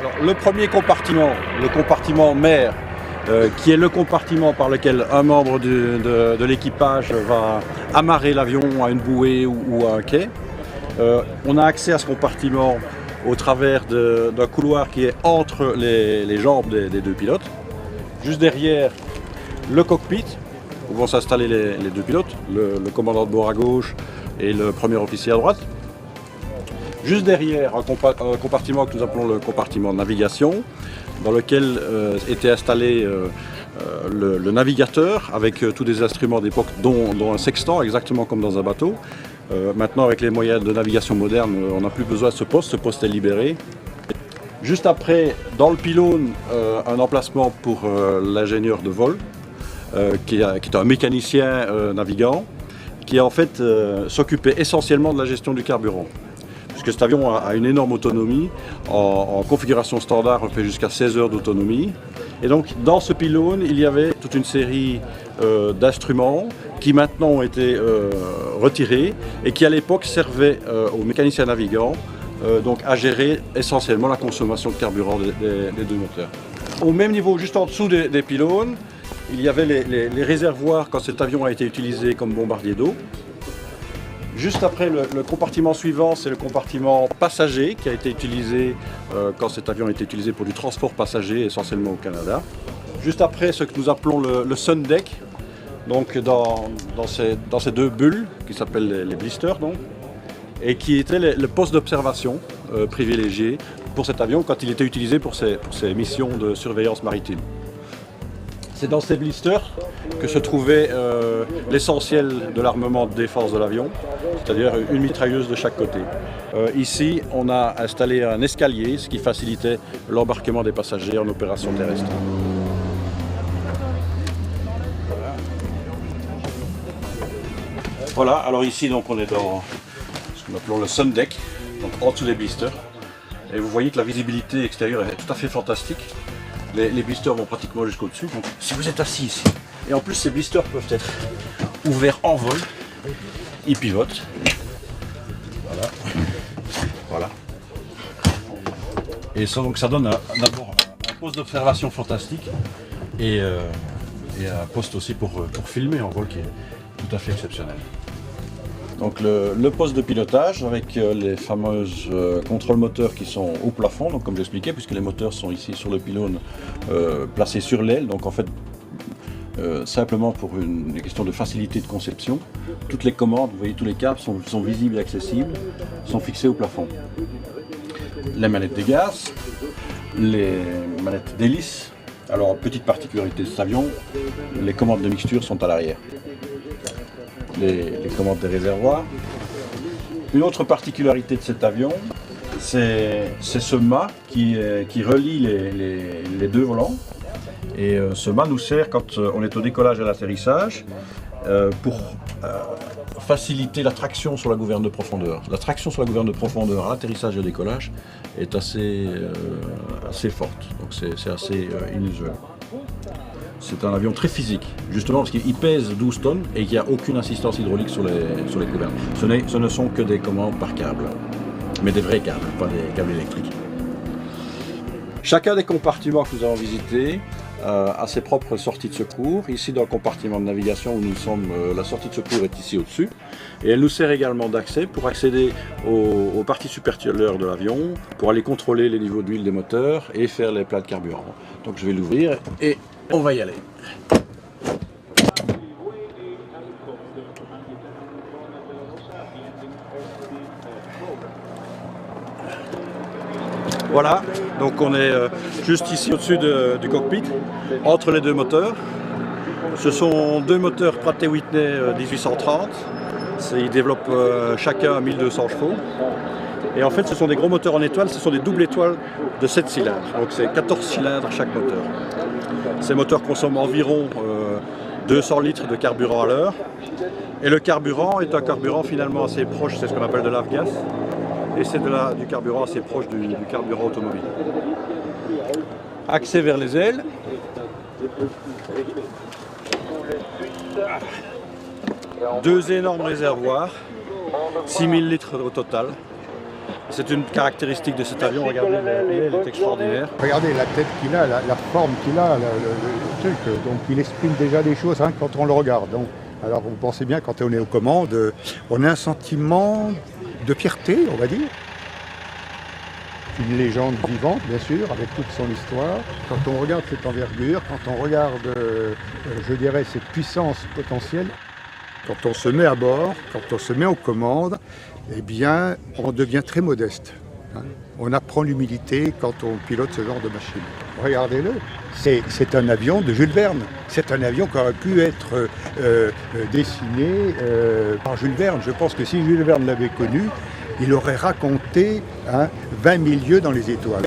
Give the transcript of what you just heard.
Alors, le premier compartiment, le compartiment mère, qui est le compartiment par lequel un membre de l'équipage va amarrer l'avion à une bouée ou à un quai. On a accès à ce compartiment au travers d'un couloir qui est entre les jambes des deux pilotes. Juste derrière, le cockpit, où vont s'installer les deux pilotes, le commandant de bord à gauche et le premier officier à droite. Juste derrière, un compartiment que nous appelons le compartiment de navigation, dans lequel était installé le navigateur avec tous des instruments d'époque, dont un sextant, exactement comme dans un bateau. Maintenant, avec les moyens de navigation modernes, on n'a plus besoin de ce poste est libéré. Juste après, dans le pylône, un emplacement pour l'ingénieur de vol, qui est un mécanicien navigant, qui en fait s'occupait essentiellement de la gestion du carburant. Puisque cet avion a une énorme autonomie, en configuration standard on fait jusqu'à 16 heures d'autonomie. Et donc dans ce pylône il y avait toute une série d'instruments qui maintenant ont été retirés et qui à l'époque servaient aux mécaniciens navigants donc à gérer essentiellement la consommation de carburant des deux moteurs. Au même niveau, juste en dessous des pylônes, il y avait les réservoirs quand cet avion a été utilisé comme bombardier d'eau. Juste après, le compartiment suivant, c'est le compartiment passager qui a été utilisé quand cet avion a été utilisé pour du transport passager, essentiellement au Canada. Juste après, ce que nous appelons le sun deck, donc dans ces deux bulles qui s'appellent les blisters, donc, et qui était le poste d'observation privilégié pour cet avion quand il était utilisé pour ses missions de surveillance maritime. C'est dans ces blisters que se trouvait l'essentiel de l'armement de défense de l'avion, c'est-à-dire une mitrailleuse de chaque côté. Ici, on a installé un escalier, ce qui facilitait l'embarquement des passagers en opération terrestre. Voilà, alors ici donc, on est dans ce que nous appelons le sun deck, donc en dessous des blisters. Et vous voyez que la visibilité extérieure est tout à fait fantastique. Les blisters vont pratiquement jusqu'au-dessus, donc si vous êtes assis ici, et en plus ces blisters peuvent être ouverts en vol, ils pivotent, voilà. Et ça, donc, ça donne d'abord un poste d'observation fantastique et un poste aussi pour filmer en vol qui est tout à fait exceptionnel. Donc le poste de pilotage avec les fameuses contrôles moteurs qui sont au plafond, donc comme j'expliquais, puisque les moteurs sont ici sur le pylône placés sur l'aile, donc en fait simplement pour une question de facilité de conception, toutes les commandes, vous voyez tous les câbles sont visibles et accessibles, sont fixés au plafond. Les manettes des gaz, les manettes d'hélice, alors petite particularité de cet avion, les commandes de mixture sont à l'arrière. Les commandes des réservoirs. Une autre particularité de cet avion, c'est ce mât qui relie les deux volants. Et ce mât nous sert quand on est au décollage et à l'atterrissage pour faciliter la traction sur la gouverne de profondeur. La traction sur la gouverne de profondeur à l'atterrissage et au décollage est assez forte, donc c'est assez inusuel. C'est un avion très physique, justement parce qu'il pèse 12 tonnes et qu'il n'y a aucune assistance hydraulique sur les gouvernes. Ce ne sont que des commandes par câble, mais des vrais câbles, pas des câbles électriques. Chacun des compartiments que nous avons visités a ses propres sorties de secours. Ici, dans le compartiment de navigation où nous sommes, la sortie de secours est ici au-dessus. Et elle nous sert également d'accès pour accéder aux parties supérieures de l'avion, pour aller contrôler les niveaux d'huile des moteurs et faire les plats de carburant. Donc je vais l'ouvrir et on va y aller. Voilà, donc on est juste ici au-dessus du cockpit, entre les deux moteurs. Ce sont deux moteurs Pratt & Whitney 1830. Ils développent chacun 1200 chevaux. Et en fait, ce sont des gros moteurs en étoile, ce sont des doubles étoiles de 7 cylindres. Donc c'est 14 cylindres chaque moteur. Ces moteurs consomment environ 200 litres de carburant à l'heure. Et le carburant est un carburant finalement assez proche, c'est ce qu'on appelle de l'avgas. Et c'est du carburant assez proche du carburant automobile. Accès vers les ailes. Deux énormes réservoirs, 6000 litres au total. C'est une caractéristique de cet avion, regardez, l'aile est extraordinaire. Regardez la tête qu'il a, la forme qu'il a, le truc. Donc il exprime déjà des choses hein, quand on le regarde. Donc, alors vous pensez bien, quand on est aux commandes, on a un sentiment de fierté, on va dire. Une légende vivante, bien sûr, avec toute son histoire. Quand on regarde cette envergure, quand on regarde, je dirais, cette puissance potentielle, quand on se met à bord, quand on se met aux commandes, eh bien, on devient très modeste. Hein. On apprend l'humilité quand on pilote ce genre de machine. Regardez-le, c'est un avion de Jules Verne. C'est un avion qui aurait pu être dessiné par Jules Verne. Je pense que si Jules Verne l'avait connu, il aurait raconté 20 000 lieues dans les étoiles.